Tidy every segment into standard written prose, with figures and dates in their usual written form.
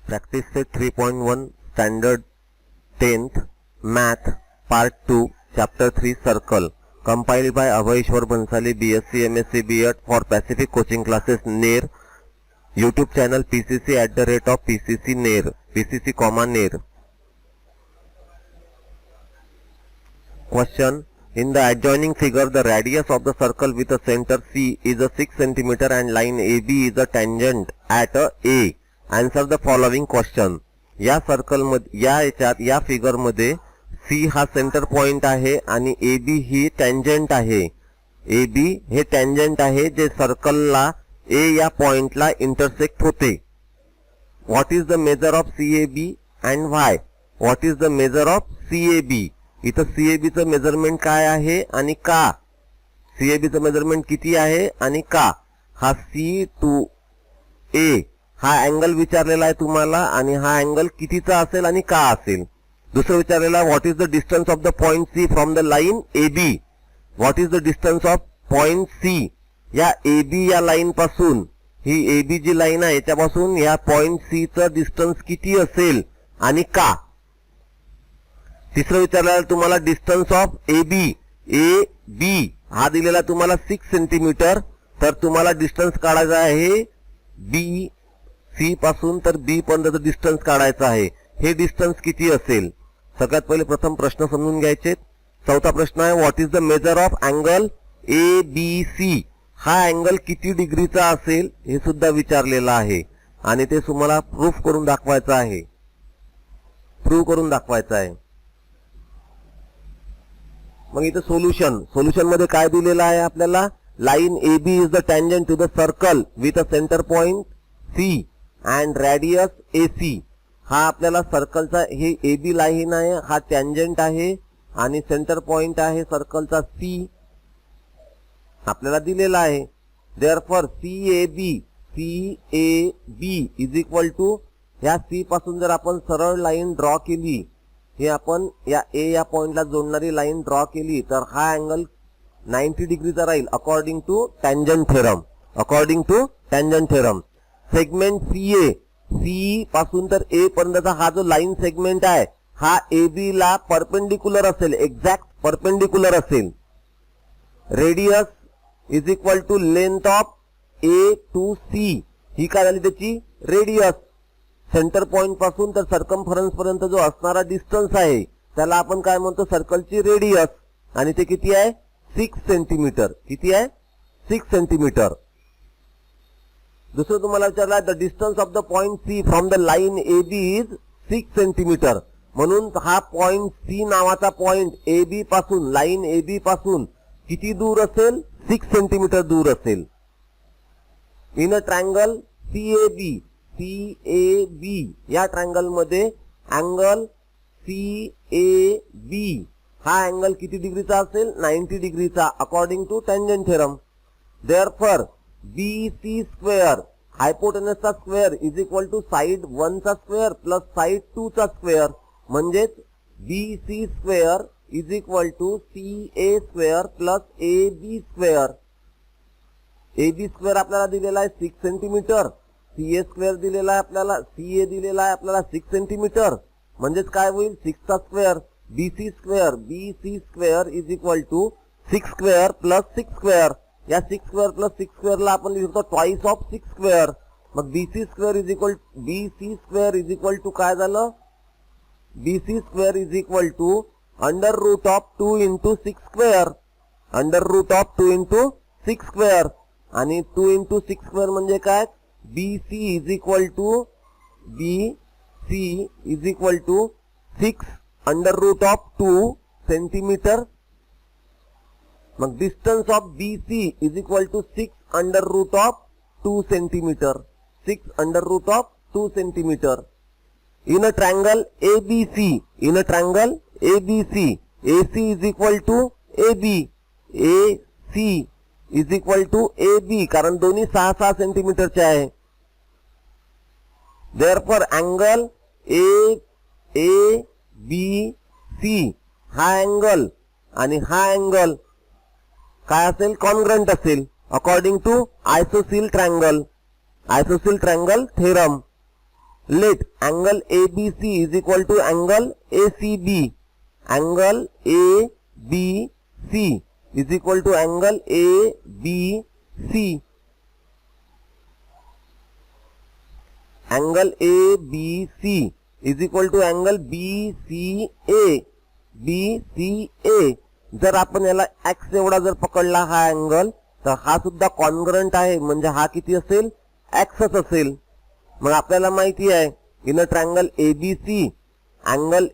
Practice set 3.1 Standard 10th Math Part 2 Chapter 3 Circle compiled by Abhayeshwar Bansali BSc MSc B.Ed for Pacific Coaching Classes NER YouTube channel PCC NER PCC, NER. Question: in the adjoining figure, the radius of the circle with a center C is a 6 cm and line AB is a tangent at A. Answer the following question. या circle मध्ये या figure मध्ये C हा centre point आहे आणि AB ही tangent आहे. AB हे टँजंट आहे जे सर्कलला A या पॉइंटला इंटरसेक्ट होते. What is the measure of CAB and why? What is the measure of CAB? इथं CAB चं मेजरमेंट काय आहे आणि का? CAB चं मेजरमेंट किती आहे आणि का? हा C to A हा अँगल विचारलेला आहे तुम्हाला आणि हा अँगल कितीचा असेल आणि का असेल. दुसरं विचारलेला what is the distance of the point C from the line AB? What is the distance of point C? या AB या लाईन पासून, ही AB जी लाईन आहे याच्यापासून या पॉइंट C चं डिस्टन्स किती असेल आणि का? तिसरं विचारलेला तुम्हाला डिस्टन्स ऑफ AB हा दिलेला तुम्हाला 6 सेंटीमीटर. तर तुम्हाला डिस्टन्स काढायचा आहे C पासून तर B पर्यंतचं डिस्टन्स काढायचं आहे. हे डिस्टन्स किती असेल? सगळ्यात पहिले प्रथम प्रश्न समजून घ्यायचे. चौथा प्रश्न आहे what is the measure of angle ABC? हा अँगल किती डिग्रीचा असेल हे सुद्धा विचारलेलं आहे आणि ते तुम्हाला प्रूफ करून दाखवायचं आहे. मग इथं सोल्युशन मध्ये काय दिलेलं आहे आपल्याला? Line AB is the tangent to the circle with a center point C and radius AC. हा आपल्याला सर्कलचा, हे AB लाईन आहे, हा टँजंट आहे आणि सेंटर पॉइंट आहे सर्कलचा C आपल्याला दिलेला आहे. Therefore CAB is equal to, ह्या C पासून जर आपण सरळ लाईन ड्रॉ केली, हे आपण या A या पॉइंटला जोडणारी लाईन ड्रॉ केली तर हा अँगल 90 डिग्रीचा राहील according to tangent theorem. Segment C पासून तर A पर्यंतचा हा जो लाईन सेगमेंट आहे हा AB ला परपेंडिक्युलर असेल, एक्झॅक्ट परपेंडिक्युलर असेल. Radius is equal to length of A to C. ही काय झाली त्याची रेडियस. सेंटर पॉइंट पासून तर सर्कम्फरन्स पर्यंत जो असणारा डिस्टन्स आहे त्याला आपण काय म्हणतो? सर्कलची रेडियस. आणि ते किती आहे? 6 सेंटीमीटर. किती आहे? 6 सेंटीमीटर. दुसरं तुम्हाला विचारलं the distance of the point C from the line AB is 6 centimetre. म्हणून हा पॉइंट C नावाचा पॉइंट AB पासून, लाईन AB पासून किती दूर असेल? 6 सेंटीमीटर दूर असेल. इन अ ट्रायंगल CAB या ट्रायंगल मध्ये अँगल CAB हा अँगल किती डिग्रीचा असेल? 90 डिग्रीचा according to tangent theorem. Therefore BC square, हायपोटेनसचा square is equal to side 1 चा स्क्वेअर प्लस साइड 2 चा स्क्वेअर. म्हणजेच BC square is equal to CA square plus AB square. AB square आपल्याला दिलेला आहे 6 सेंटीमीटर. CA स्क्वेअर दिलेला आहे आपल्याला, CA दिलेला आहे आपल्याला 6 सेंटीमीटर. म्हणजेच काय होईल? 6 चा square. BC square is equal to 6 square plus 6 square. या 6 स्क्वेअर प्लस 6 स्क्वेअरला आपण लिहू शकतो ट्वाइस ऑफ 6 स्क्वेअर. मग BC square is equal to काय झालं? BC square is equal to under root of 2 into 6 square. आणि 2 इंटू 6 स्क्वेअर म्हणजे काय? BC is equal to 6 under root of 2 centimetre. मग distance of BC is equal to 6 under root of 2 centimetre. 6 under root of 2 centimetre. In a triangle ABC AC is equal to AB. AC is equal to AB कारण दोन्ही 6-6 सेंटीमीटरचे आहे. Therefore angle ABC हा angle आणि हा angle काय असेल? Congruent असेल according to isosceles triangle theorem. let angle ABC is equal to angle ACB. Angle ABC is equal to angle ABC. Angle ABC is equal to angle BCA. BCA. जर आपण याला x एवढा जर पकडला हा अँगल, तर हा सुद्धा कॉन्ग्रंट आहे, म्हणजे हा किती असेल, x असेल. मग आपल्याला माहिती आहे in a triangle ABC angle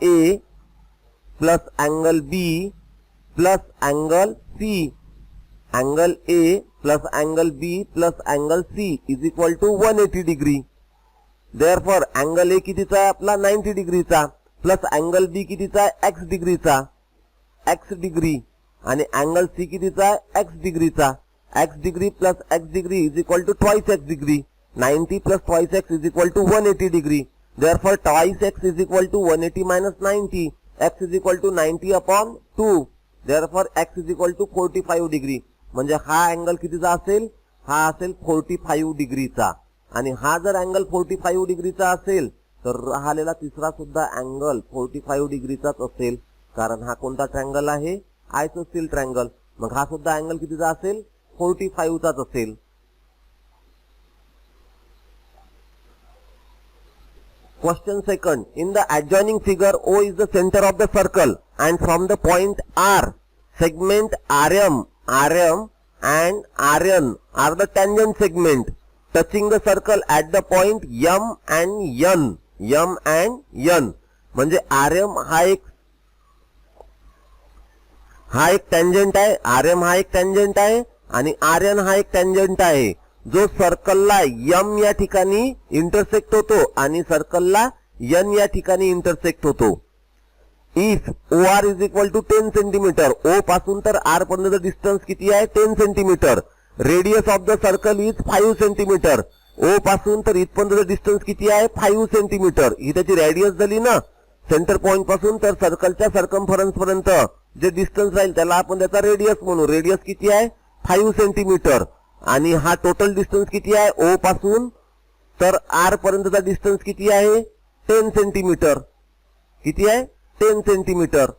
A plus angle B plus angle C, angle A plus angle B plus angle C is equal to 180 degree. Therefore angle A कितीचा आहे आपला, 90 डिग्रीचा, प्लस अँगल B कितीचा आहे, x डिग्रीचा, x degree, आणि angle C कितीचा आहे, x डिग्रीचा. x degree plus x degree is equal to twice x degree. 90 plus twice x is equal to 180 degree. Therefore twice x is equal to 180 minus 90. x is equal to 90 upon 2. Therefore x is equal to 45 degree. म्हणजे हा angle कितीचा असेल, हा असेल 45 डिग्रीचा. आणि हा जर अँगल 45 डिग्रीचा असेल तर राहिलेला तिसरा सुद्धा अँगल 45 डिग्रीचाच असेल, कारण हा कोणता ट्रायंगल आहे, आयसोसेल ट्रायंगल. मग हा सुद्धा अँगल कितीचा असेल, 45 चाच असेल. Question second. In the adjoining figure, O is the center of the circle and from the point R, segment RM and RN are the tangent segment touching the circle at the point M and N. M and N. म्हणजे RM हा एक tangent आहे, RM हा एक tangent आहे आणि RN हा एक टँजंट आहे, जो सर्कलला M या ठिकाणी इंटरसेक्ट होतो आणि सर्कलला N या ठिकाणी इंटरसेक्ट होतो. If OR is equal to 10 centimetre, O पासून तर R पर्यंत डिस्टन्स किती आहे, 10 centimetre. Radius of the circle is 5 centimetre. O पासून तर इथपर्यंत डिस्टन्स किती आहे, 5 सेंटीमीटर. ही त्याची रेडियस झाली ना, सेंटर पॉइंट पासून तर सर्कलच्या सर्कम्फरन्स पर्यंत जे डिस्टन्स राहील त्याला आपण त्याचा रेडियस म्हणू. रेडियस किती आहे, 5 सेंटीमीटर. आणि हा टोटल डिस्टन्स किती आहे, O पासून तर R पर्यंतचा डिस्टन्स किती आहे, 10 सेंटीमीटर. किती आहे, 10 centimetre.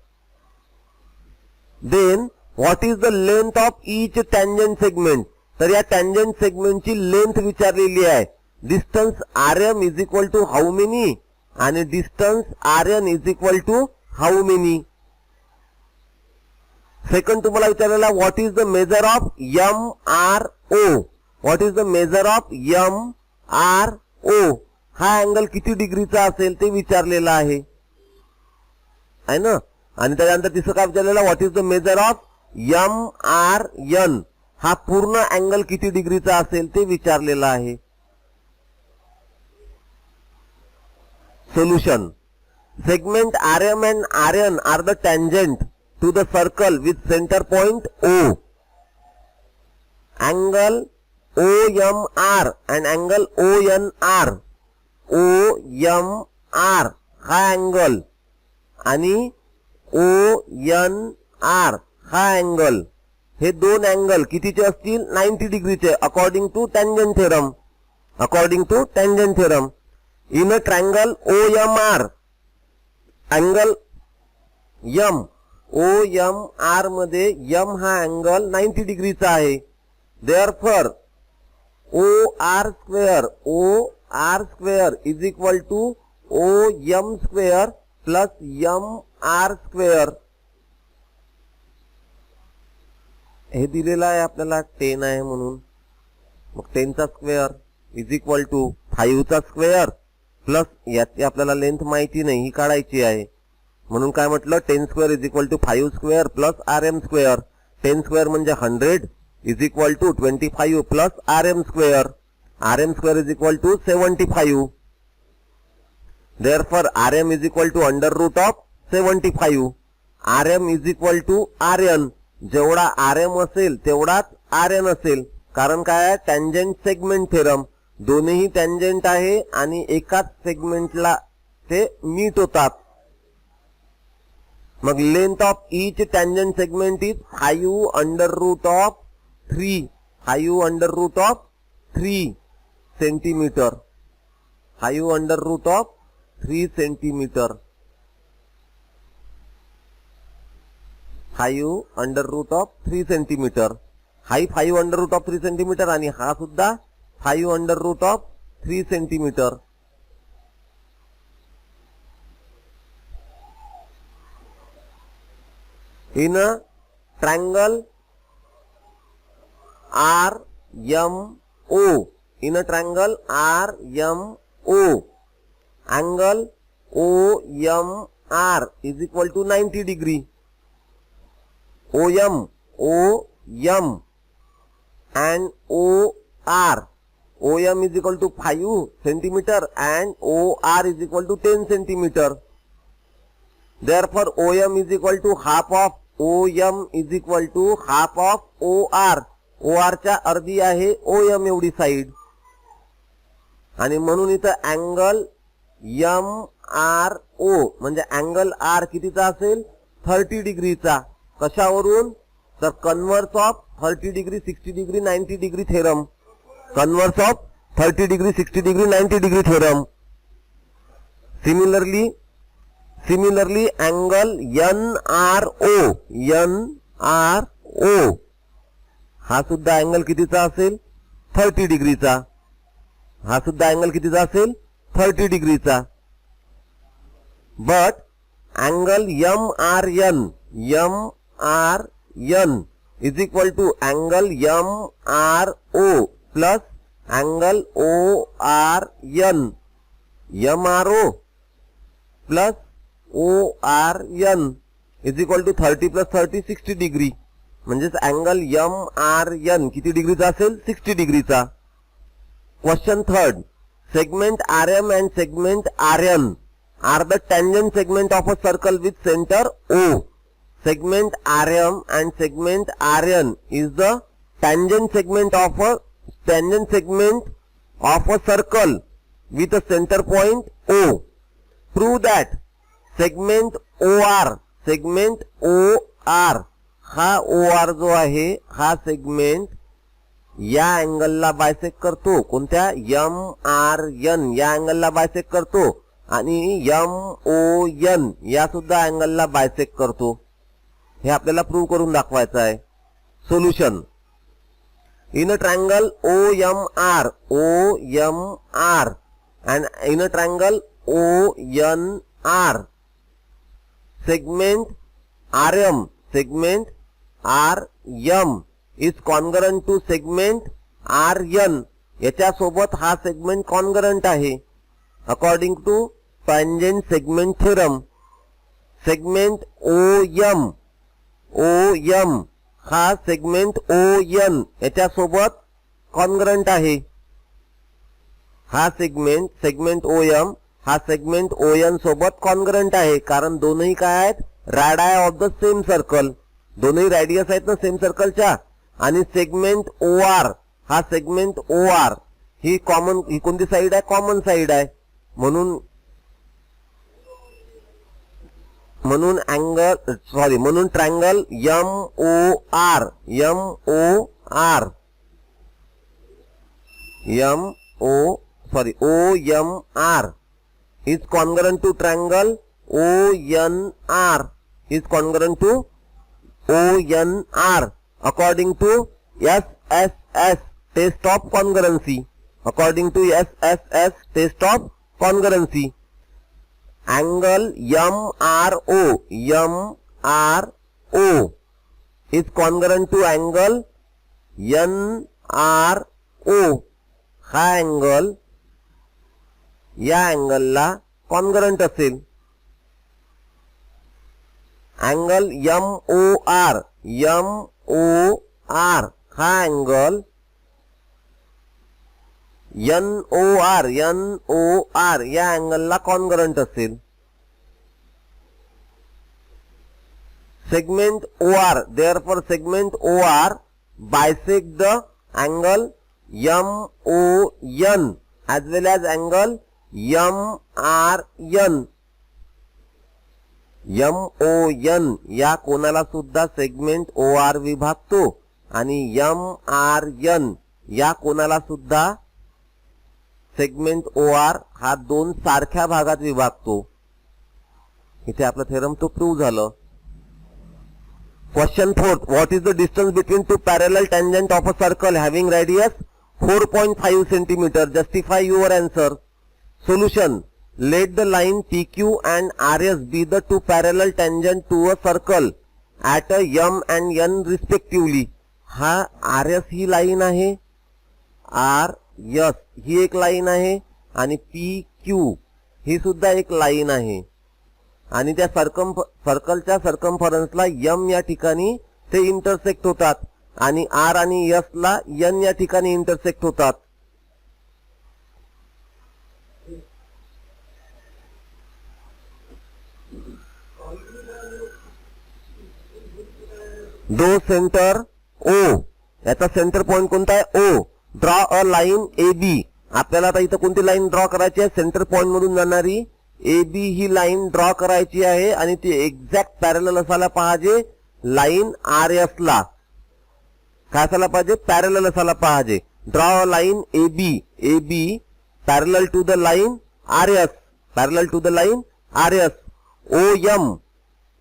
Then what is the length of each tangent segment. तर या टँजंट सेगमेंटची लेंथ विचारलेली आहे. Distance RM is equal to how many आणि distance RN is equal to how many. Second तुम्हाला विचारलेला what is the measure of MRO. What is the measure of MRO. हा angle किती डिग्रीचा असेल ते विचारलेला आहे ना. आणि त्यानंतर तिसरं काय विचारलेलं, what is the measure of MRN. हा पूर्ण अँगल किती डिग्रीचा असेल ते विचारलेला आहे. Solution. Segment RM and RN are the tangent to the circle with center point O. Angle OMR and angle ONR. OMR हा अँगल आणि ONR हा अँगल, हे दोन अँगल कितीचे असतील, 90 डिग्रीचे according to tangent theorem. According to tangent theorem. In a triangle OMR, angle M, OMR मध्ये M हा अँगल 90 डिग्रीचा आहे. Therefore OR square is equal to OM square plus MR square. हे दिलेलं आहे आपल्याला 10 आहे म्हणून, मग 10 चा स्क्वेअर इज इक्वल टू 5 चा स्क्वेअर प्लस याची आपल्याला लेंथ माहिती नाही, ही काढायची आहे. म्हणून काय म्हटलं, 10 square is equal to 5 square plus RM square. 10 square म्हणजे 100 is equal to 25 plus RM square. RM square is equal to 75. Therefore RM is equal to under root of 75. RM is equal to RN. जेवढा RM असेल तेवढाच RN असेल, कारण काय आहे, tangent segment theorem. दोन्ही tangent आहे आणि एकाच सेगमेंटला ते मीट होतात. मग length of each tangent segment is 5 under root of 3. 5 under root of 3 centimetre. 5 under root of 3 centimetre. 5 under root of 3 centimetre. हाही 5 अंडर रूट ऑफ 3 सेंटीमीटर आणि हा सुद्धा 5 under root of 3 centimetre. In a triangle RMO, in a triangle RMO, angle OMR is equal to 90 degree. OM and OR. OM is equal to 5 centimeter and OR is equal to 10 centimeter. Therefore, OM is equal to half of OM is equal to half of OR. OR च्या अर्धी आहे OM एवढी side. आणि म्हणून इथं angle MRO म्हणजे angle R कितीचा असेल 30 डिग्रीचा. कशावरून? तर converse of 30 degree 60 degree 90 degree theorem. Converse of 30 degree 60 degree 90 degree theorem. Similarly angle NRO हा सुद्धा अँगल कितीचा असेल 30 डिग्रीचा. हा सुद्धा अँगल कितीचा असेल 30 डिग्रीचा. But angle MRN is equal to angle MRO plus angle ORN. MRO plus ORN is equal to 30 plus 30 60 degree. म्हणजेच अँगल MRN किती डिग्रीचा असेल 60 डिग्रीचा. Question third. Segment RM and segment RN are the tangent segment of a circle with center O. Segment RM and segment RN is the tangent segment of a circle with a center point O. Prove that segment OR हा OR जो आहे हा segment या अँगलला bisect करतो. कोणत्या? MRN या अँगलला bisect करतो आणि MON या सुद्धा अँगलला बायसेक्ट करतो. हे आपल्याला प्रूव्ह करून दाखवायचं आहे. Solution. In a triangle OMR and in a triangle ONR, segment RM is congruent to segment RN. याच्या सोबत हा सेगमेंट कॉन्ग्रंट आहे according to tangent segment theorem. Segment OM हा सेगमेंट ON याच्या सोबत कॉन्ग्रंट आहे. हा सेगमेंट OM हा सेगमेंट ON सोबत कॉन्ग्रंट आहे. कारण दोनही काय आहेत? Radii of the same circle. दोनही रेडियस आहेत ना सेम सर्कलच्या. आणि सेगमेंट OR हा सेगमेंट OR ही कोणती साइड आहे? कॉमन साइड आहे. म्हणून triangle OMR is congruent to triangle ONR according to SSS test of congruency. Angle MRO is congruent to angle NRO. हा अँगल या अँगलला कॉन्ग्रंट असेल. अँगल MOR हा अँगल NOR या अँगलला कॉन्ग्रंट असेल. Segment OR, therefore segment OR bisect the angle MON as well as angle MRN. MON या कोणाला सुद्धा segment OR विभागतो आणि MRN या कोणाला सुद्धा सेगमेंट OR हा दोन सारख्या भागात विभागतो. इथे आपला थेरम तो प्रूव्ह झालं. Question 4. What is the distance between two parallel tangent of a circle having radius 4.5 centimetre? Justify your answer. Solution. Let the line PQ and RS be the two parallel tangent to a circle at a M and N respectively. हा RS ही line आहे, RS ही एक line आहे आणि PQ ही सुद्धा एक line आहे आणि त्या सर्कलच्या सर्कम्फरन्सला M या ठिकाणी ते इंटरसेक्ट होतात आणि R आणि S ला N या ठिकाणी इंटरसेक्ट होतात. दो सेंटर O, याचा सेंटर पॉइंट कोणता आहे? O. Draw a line AB. आपल्याला आता इथं कोणती लाईन ड्रॉ करायची आहे? सेंटर पॉइंट मधून जाणारी AB ही लाईन ड्रॉ करायची आहे आणि ती एक्झॅक्ट पॅरलल असायला पाहिजे लाईन RS ला. काय असायला पाहिजे? पॅरलल असायला पाहिजे. Draw a line AB parallel to the line RS, parallel to the line RS.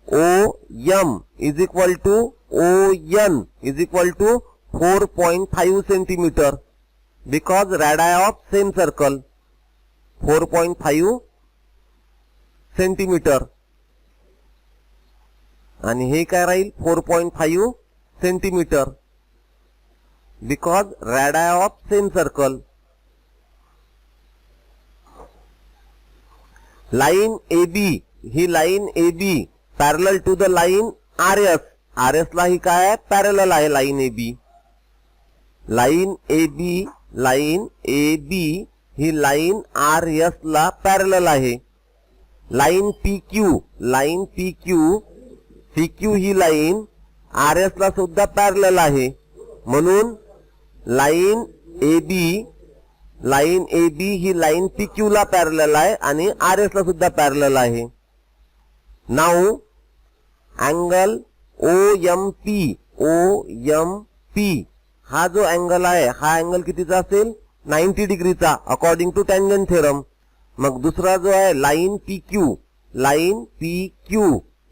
OM is equal to ON is equal to 4.5 centimeter because radii of same circle 4.5 centimeter आणि हे काय राहील? 4.5 centimeter because radii of same circle. Line AB ही line AB parallel to the line RS ला ही काय आहे? Parallel आहे लाईन AB. लाईन AB ही लाईन RS ला पॅरलल आहे. लाईन PQ ही लाईन RS ला सुद्धा पॅरलल आहे. म्हणून लाईन AB ही लाईन PQ ला पॅरलल आहे आणि RS ला सुद्धा पॅरलल आहे. नाउ अँगल OMP हा जो अँगल आहे हा अँगल कितीचा असेल? 90 डिग्रीचा अकॉर्डिंग टू टँजंट थेरम. मग दुसरा जो आहे line PQ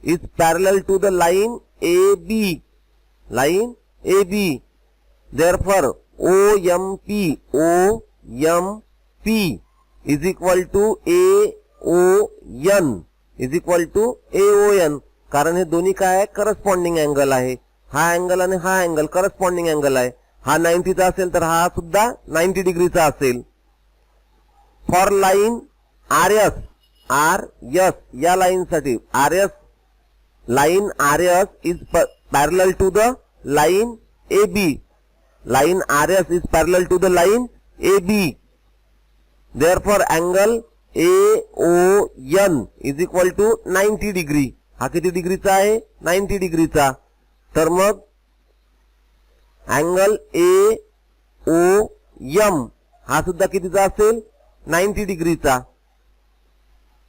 is parallel to the line AB. Therefore OMP is equal to AON कारण हे दोन्ही काय आहे? करस्पॉन्डिंग अँगल आहे. हा अँगल आणि हा अँगल करस्पॉन्डिंग अँगल आहे. हा 90 चा असेल तर हा सुद्धा 90 डिग्रीचा असेल. फॉर लाईन RS या लाईन साठी line RS is parallel to the line AB. Line RS is parallel to the line AB. Therefore angle AON is equal to 90 degree. हा किती डिग्रीचा आहे? 90 डिग्रीचा. तर मग अँगल AOM हा सुद्धा कितीचा असेल? 90 डिग्रीचा.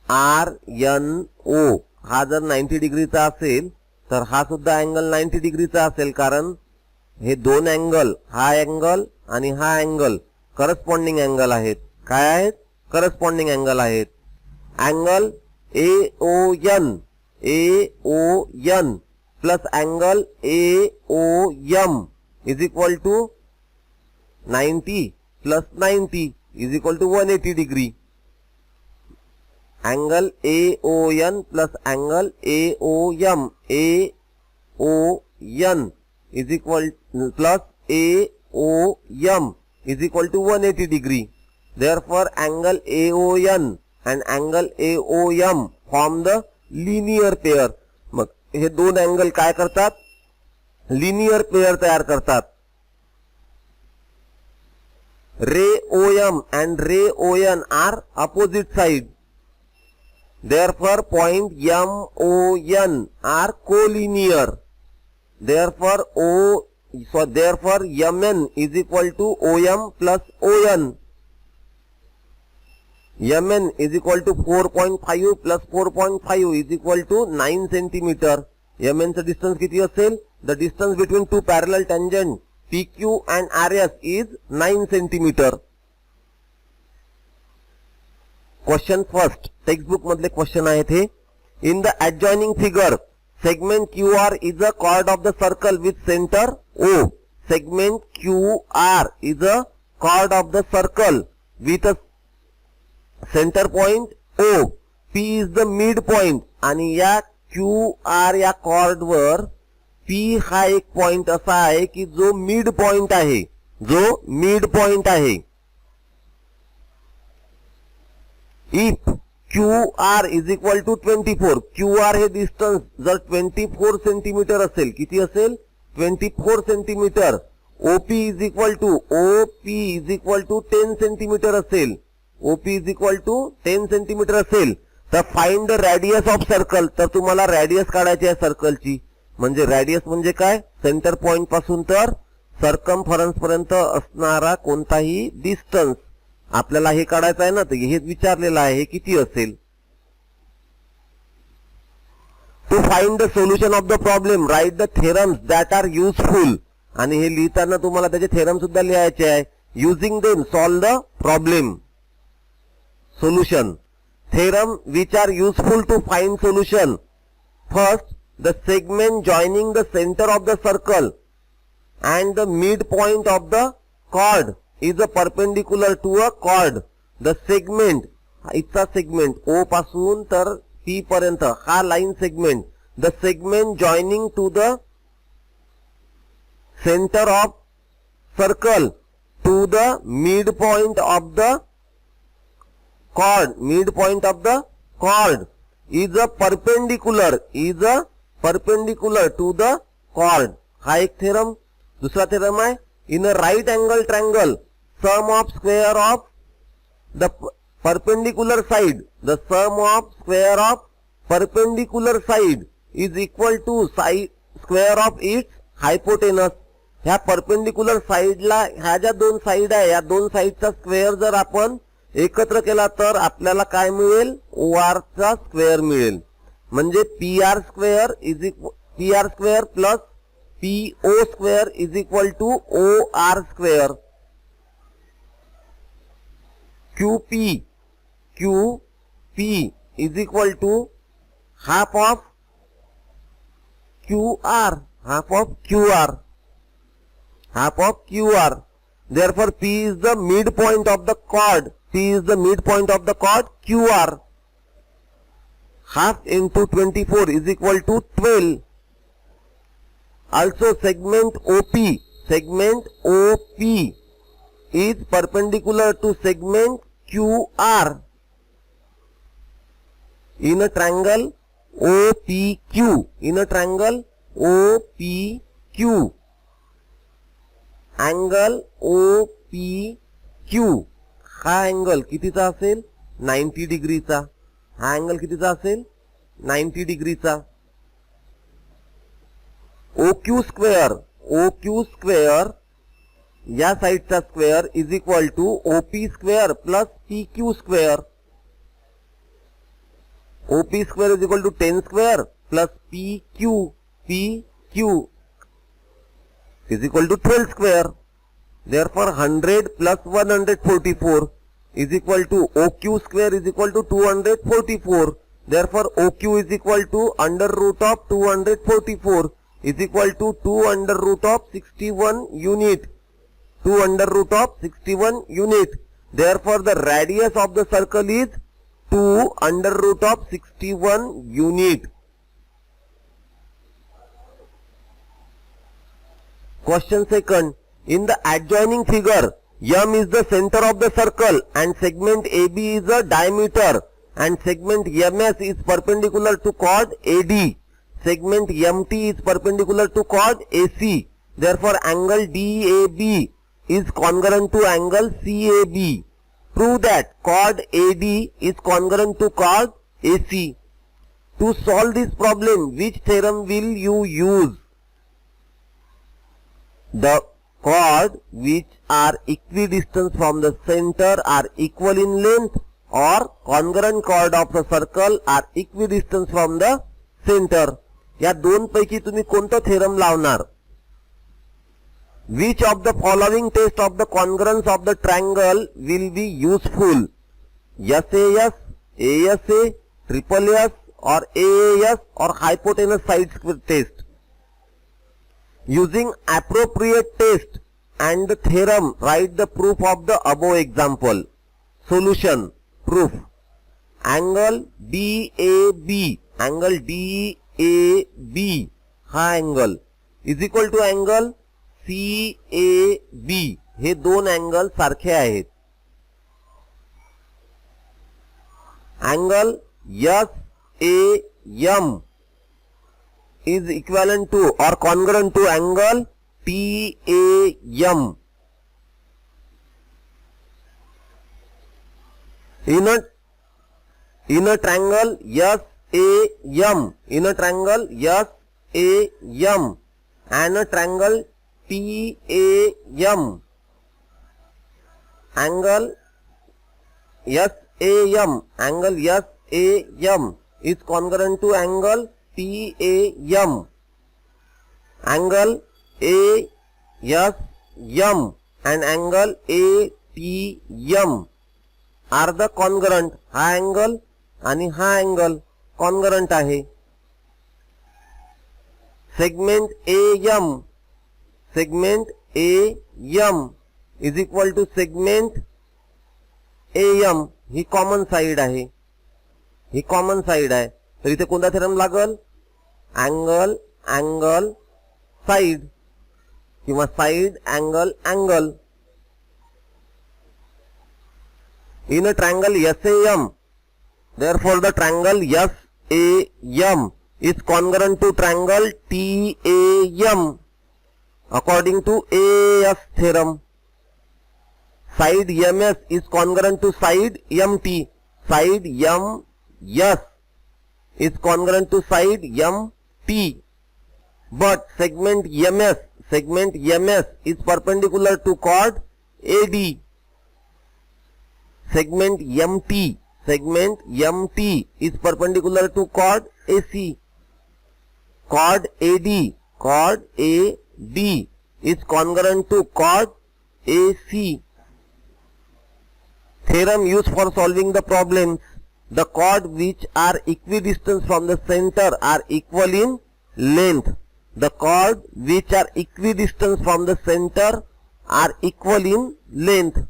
RNO हा जर 90 डिग्रीचा असेल तर हा सुद्धा अँगल 90 डिग्रीचा असेल कारण हे दोन अँगल, हा अँगल आणि हा अँगल करस्पॉन्डिंग अँगल आहेत. काय आहेत? करस्पॉन्डिंग अँगल आहेत. Angle AON plus angle AOM is equal to 90 plus 90 is equal to 180 degree. Angle AON plus angle AOM is equal प्लस AOM is equal to 180 degree. Therefore angle AON and angle AOM form the linear pair. मग हे दोन angle काय करतात? Linear pair तयार करतात. रे OM and ray ON are opposite side. Therefore point MON are collinear. Therefore MN is equal to OM plus ON. MN is equal to 4.5 plus 4.5 is equal to 9 centimeter. MN चा distance किती असेल? The distance between two parallel tangent PQ and RS is 9 centimeter. Question first textbook मधले question आहेत हे. In the adjoining figure segment QR is a chord of the circle with center O. Segment QR is a chord of the circle with a center point O. P is the midpoint आणि या QR या chord वर P हा एक point असा आहे की जो मिड पॉइंट आहे, जो मिड पॉइंट आहे. If QR is equal to 24, QR हे डिस्टन्स जर 24 सेंटीमीटर असेल, किती असेल 24 centimetre. OP is equal to 10 centimetre असेल, OP is equal to 10 centimetre असेल तर find the radius of circle. तर तुम्हाला रेडियस काढायची आहे सर्कलची. म्हणजे रेडियस म्हणजे काय, सेंटर पॉइंट पासून तर सर्कमफरन्स पर्यंत असणारा कोणताही डिस्टन्स आपल्याला हे काढायचं आहे ना. तर हे विचारलेलं आहे हे किती असेल. To find the solution of the problem write the theorems that are useful. आणि हे लिहिताना तुम्हाला त्याचे थेरम सुद्धा लिहायचे आहे. Using them solve the problem. Solution theorem which are useful to find solution. First, the segment joining the center of the circle and the midpoint of the chord is a perpendicular to a chord. The segment, इथचा segment O पासून तर P पर्यंत हा line segment. The segment joining to the center of circle to the midpoint of the chord. Midpoint of the chord is a perpendicular to the chord. हा एक theorem. दूसरा theorem आहे in a right angle triangle sum of square of the perpendicular side. The sum of square of perpendicular side is equal to square of its hypotenuse. ह्या perpendicular साइडला ह्या ज्या दोन side आहे या दोन साइडचा स्क्वेअर जर आपण एकत्र केला तर आपल्याला काय मिळेल, OR चा स्क्वेअर मिळेल. म्हणजे PR square plus PO square is equal to OR square. QP is equal to half of QR. Therefore P is the midpoint of the chord. QR. Half into 24 is equal to 12. Also segment OP is perpendicular to segment QR in a triangle OPQ. Angle OPQ हा angle कितीचा असेल 90 डिग्रीचा. हा angle कितीचा असेल 90 डिग्रीचा. OQ square या साइडचा square is equal to OP square plus PQ square. OP square is equal to 10 square plus PQ is equal to 12 square. Therefore 100 plus 144 is equal to OQ square is equal to 244. Therefore OQ is equal to under root of 244 is equal to 2 under root of 61 unit. 2 under root of 61 unit. Therefore the radius of the circle is 2 under root of 61 unit. Question second. In the adjoining figure, M is the center of the circle and segment AB is the diameter and segment MS is perpendicular to chord AD. Segment MT is perpendicular to chord AC. Therefore angle DAB is congruent to angle CAB. Prove that chord AD is congruent to chord AC. To solve this problem, which theorem will you use? The chord which are equidistant from the center are equal in length, or congruent chord of the circle are equidistant from the center. या दोन पैकी तुम्ही कोणता theorem लावणार? Which of the following test of the congruence of the triangle will be useful? SAS, ASA, triple S or AAS or hypotenuse side test. Using appropriate test and the theorem, write the proof of the above example. Solution. Proof. Angle DAB, angle DAB, हा angle is equal to angle CAB. हे दोन angle सारखे आहेत. Angle SAM is equivalent to or congruent to angle TAM. In a triangle SAM, in a triangle SAM and a triangle TAM, angle SAM, angle SAM is congruent to angle TAM. Angle ASM and angle ATM are the congruent. हा angle आणि हा angle congruent आहे. Segment AM, segment AM is equal to segment AM. He common side आहे, ही common side आहे. तर इथे कोणता theorem लागल? अँगल अँगल साइड किंवा side angle angle. In a triangle SAM, therefore the triangle SAM is congruent to triangle TAM according to AAS theorem. Side MS is congruent to side MT. Side MS is congruent to side MT. But segment MS is perpendicular to chord AD. Segment MT is perpendicular to chord AC. Chord AD is congruent to chord AC. Theorem used for solving the problems. The chords which are equidistant from the center are equal in length. The chords which are equidistant from the center are equal in length.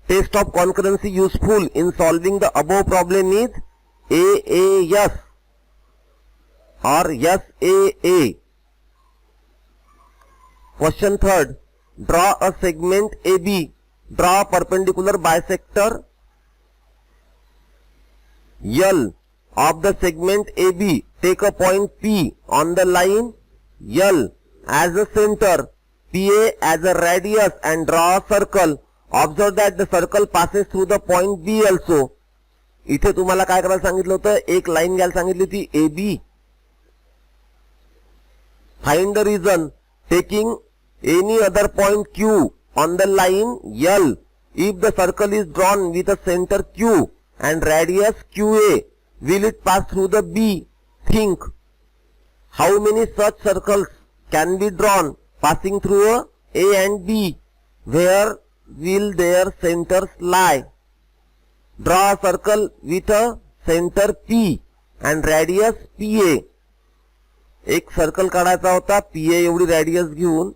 Test of concurrency useful in solving the above problem is AAS or SAA. Question 3rd. Draw a segment AB. Draw a perpendicular bisector L of the segment AB. Take a point P on the line L as a center, PA as a radius and draw a circle. Observe that the circle passes through the point B also. इथे तुम्हाला काय करायला सांगितलं होतं? एक line घ्यायला सांगितली होती AB. Find the reason. Taking any other point Q on the line L, if the circle is drawn with a center Q and radius QA, will it pass through the B? Think. How many such circles can be drawn passing through A and B? Where will their centers lie? Draw a circle with a center P and radius PA. एक circle काढायचा होता PA एवढी radius घेऊन.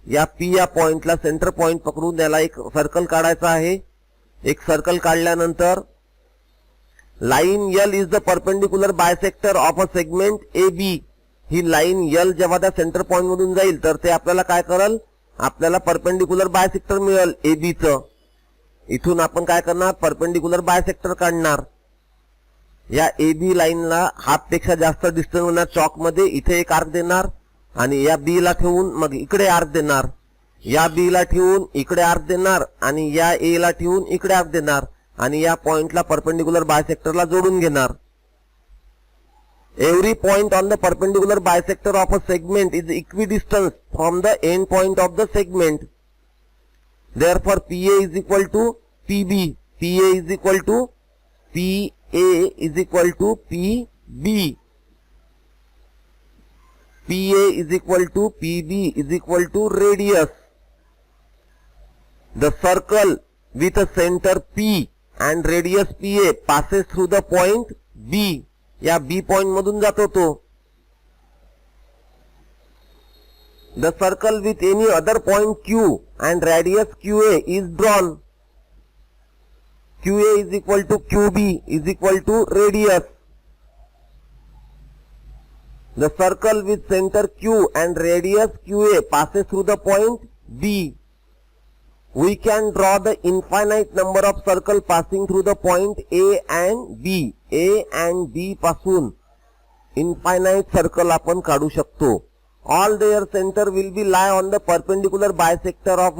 या P या पॉइंटला centre point पकडून त्याला एक सर्कल काढायचा आहे. एक सर्कल काढल्यानंतर line L is the perpendicular bisector of a segment AB. He line L जेव्हा त्या सेंटर पॉइंट मधून जाईल तर ते आपल्याला काय करेल? आपल्याला परपेंडिकुलर बायसेक्टर मिळेल AB चं. इथून आपण काय करणार? परपेंडिकुलर बायसेक्टर काढणार. या AB लाईनला हाफ पेक्षा जास्त डिस्टन्स होणार चॉक मध्ये. इथे एक आर्क देणार आणि या B ला ठेवून मग इकडे आर्क देणार. या B ला ठेवून इकडे आर्क देणार आणि या A ला ठेवून इकडे आर्क देणार आणि या पॉइंटला परपेंडिकुलर बायसेक्टरला जोडून घेणार. Every point on the perpendicular bisector of a segment is equidistant from the end point of the segment. Therefore, PA is equal to PB. PA is equal to PA is equal to PB. PA is equal to PB is equal to radius. The circle with a center P and radius PA passes through the point B. या B point मधून जातो तो. The circle with any other point Q and radius QA is drawn. QA is equal to QB is equal to radius. The circle with center Q and radius QA passes through the point B. We can draw the infinite number of circles passing through the point A and B. A and B पासून infinite circle आपण काढू शकतो. All their center will be lie on the perpendicular bisector of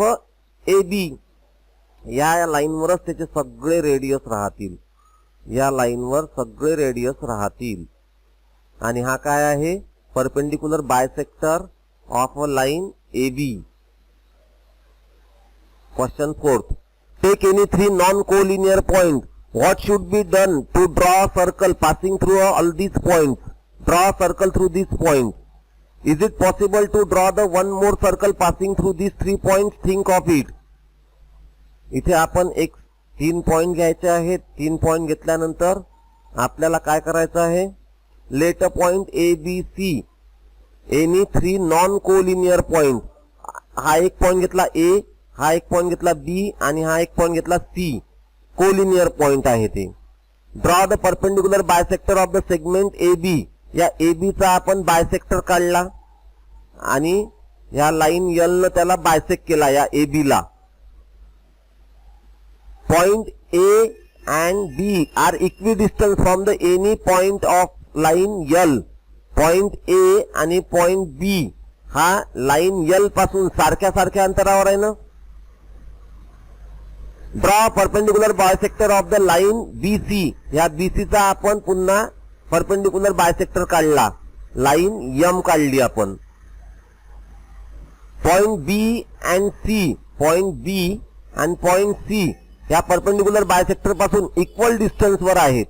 AB. या लाईनवरच त्याचे सगळे radius राहतील. या लाईनवर सगळे रेडियस राहतील. आणि हा काय आहे? Perpendicular bisector of a line AB. Question 4th. Take any three non-collinear points. What should be done to draw a circle passing through all these points? Draw a circle through these points. Is it possible to draw the one more circle passing through these 3 points? Think of it. इथे आपण एक 3 point घ्यायचे आहेत. 3 point घेतल्यानंतर आपल्याला काय करायचं आहे? Let a point A, B, C, any 3 non-collinear points. हा एक पॉइंट घेतला A, हा एक पॉइंट घेतला B आणि हा एक पॉइंट घेतला C. कोलिनियर पॉइंट आहे ते. Draw the perpendicular bisector of the segment AB. या AB चा आपण बायसेक्टर काढला आणि या लाईन L न त्याला बायसेक्ट केला या AB ला. Point A and B are equidistant from the any point of line L. Point A आणि पॉइंट B हा लाईन L पासून सारख्या सारख्या अंतरावर आहे ना. Draw perpendicular bisector of the line BC. या BC चा आपण पुन्हा परपेंडिक्युलर बायसेक्टर काढला. लाईन M काढली आपण. Point B and C, point B आणि पॉइंट C या परपेंडिक्युलर बायसेक्टर पासून इक्वल डिस्टन्स वर आहेत.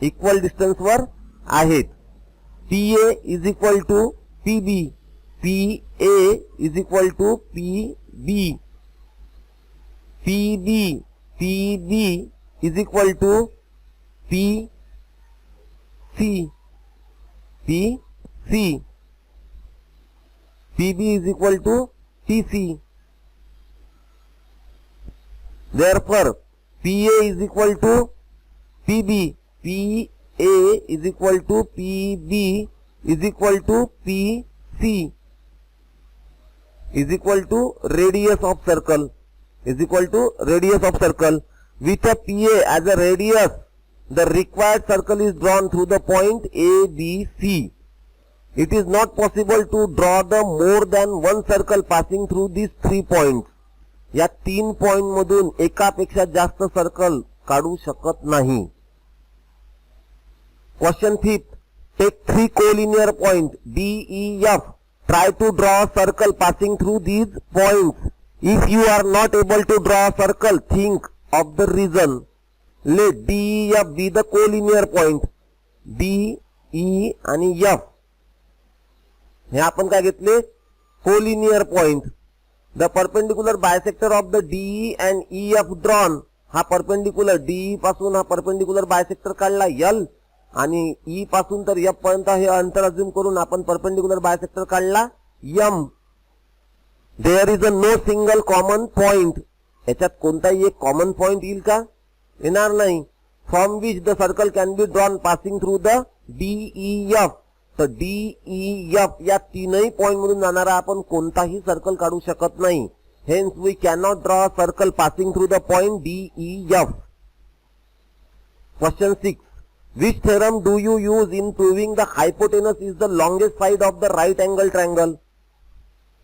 इक्वल डिस्टन्स वर आहेत. PA is equal to PB. PA is equal to PB. PB is equal to PC. PB is equal to PC. Therefore, PA is equal to PB. PA is equal to PB is equal to PC is equal to radius of circle. Is equal to radius of circle. With a PA as a radius, the required circle is drawn through the point ABC. It is not possible to draw the more than one circle passing through these 3 points. या 3 point मधून एकापेक्षा जास्त circle काढू शकत नाही. Question 5th. Take 3 collinear points D, E, F. Try to draw a circle passing through these points. If you are not able to draw a circle, think of the reason. Let D, E, F be the collinear point. D, E आणि F हे आपण काय घेतले? collinear point. The perpendicular bisector of the DE and EF drawn. हा perpendicular DE पासून हा perpendicular bisector काढला L आणि E पासून तर F पर्यंत हे अंतर अज्यूम करून आपण परपेंडिक्युलर बायसेक्टर काढला M. There is a no single common point. याच्यात कोणताही एक कॉमन पॉइंट येईल का? येणार नाही. From which the circle can be drawn passing through the DEF. तर DEF या तीनही पॉइंट मधून जाणारा आपण कोणताही सर्कल काढू शकत नाही. Hence we cannot draw a circle passing through the point DEF. Question 6. Which theorem do you use in proving the hypotenuse is the longest side of the right angle triangle?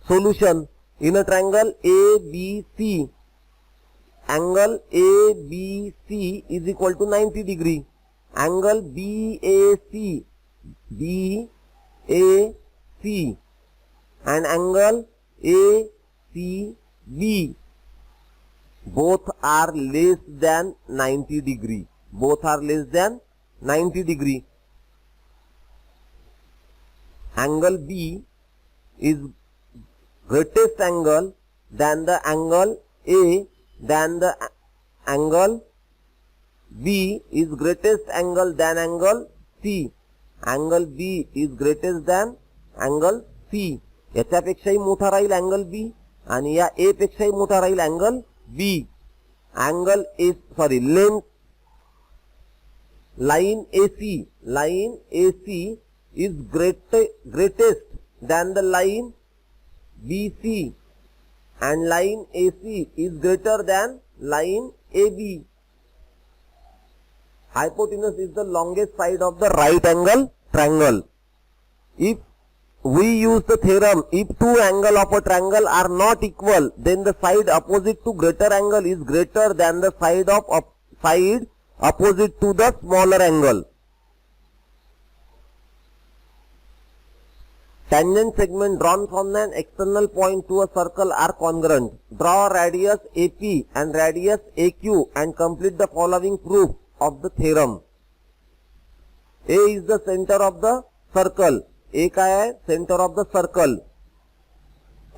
Solution. In a triangle ABC, angle ABC is equal to 90 degree. Angle BAC and angle ACB both are less than 90 degree. Both are less than 90 degree. Angle B is greatest angle than the angle A than the angle B is greatest angle than angle C. Angle B is greatest than angle C. याच्यापेक्षाही मोठा राहील angle बी आणि या ए पेक्षाही मोठा राहील angle B. Angle A length line AC is greatest than the line BC and line AC is greater than line AB. Hypotenuse is the longest side of the right angle triangle. If we use the theorem, if two angles of a triangle are not equal, then the side opposite to greater angle is greater than the side opposite to the smaller angle. Tangent segment drawn from an external point to a circle are congruent. Draw radius AP and radius AQ and complete the following proof of the theorem. A is the center of the circle. A काय आहे? Center of the circle.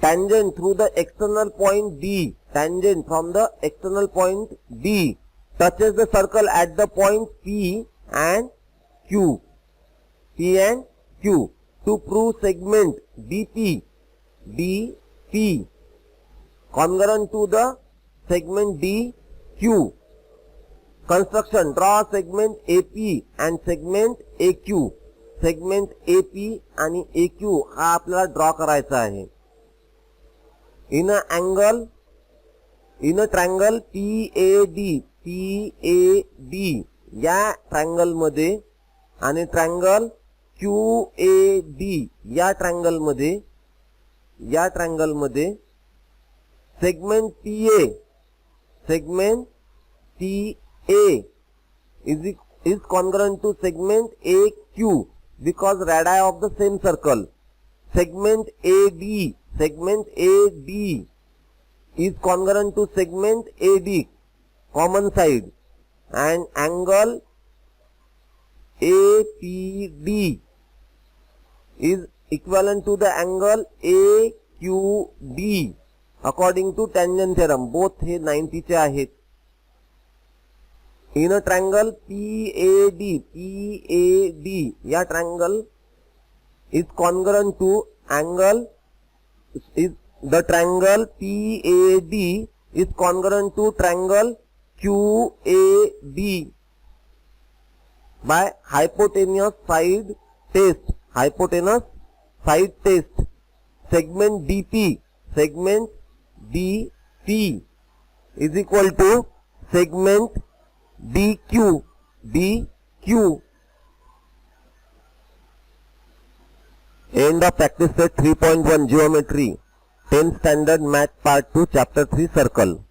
Tangent through the external point D. Tangent from the external point D touches the circle at the point P and Q. P and Q. To prove segment DP congruent to the segment DQ. Construction. Draw segment AP and segment AQ. Segment AP आणि AQ हा आपल्याला draw करायचा आहे. In a triangle PAD या triangle मध्ये आणि triangle QAD या triangle मध्ये segment TA is congruent to segment AQ because radii of the same circle. Segment AD is congruent to segment AD common side and angle APD is equivalent to the angle AQD according to tangent theorem. Both हे 90 चे आहेत. In a triangle PAD या triangle is congruent to angle the triangle PAD is congruent to triangle QAD by hypotenuse side test. Segment DP is equal to segment DQ. End of practice set 3.1 Geometry 10th Standard Math Part 2 Chapter 3 Circle.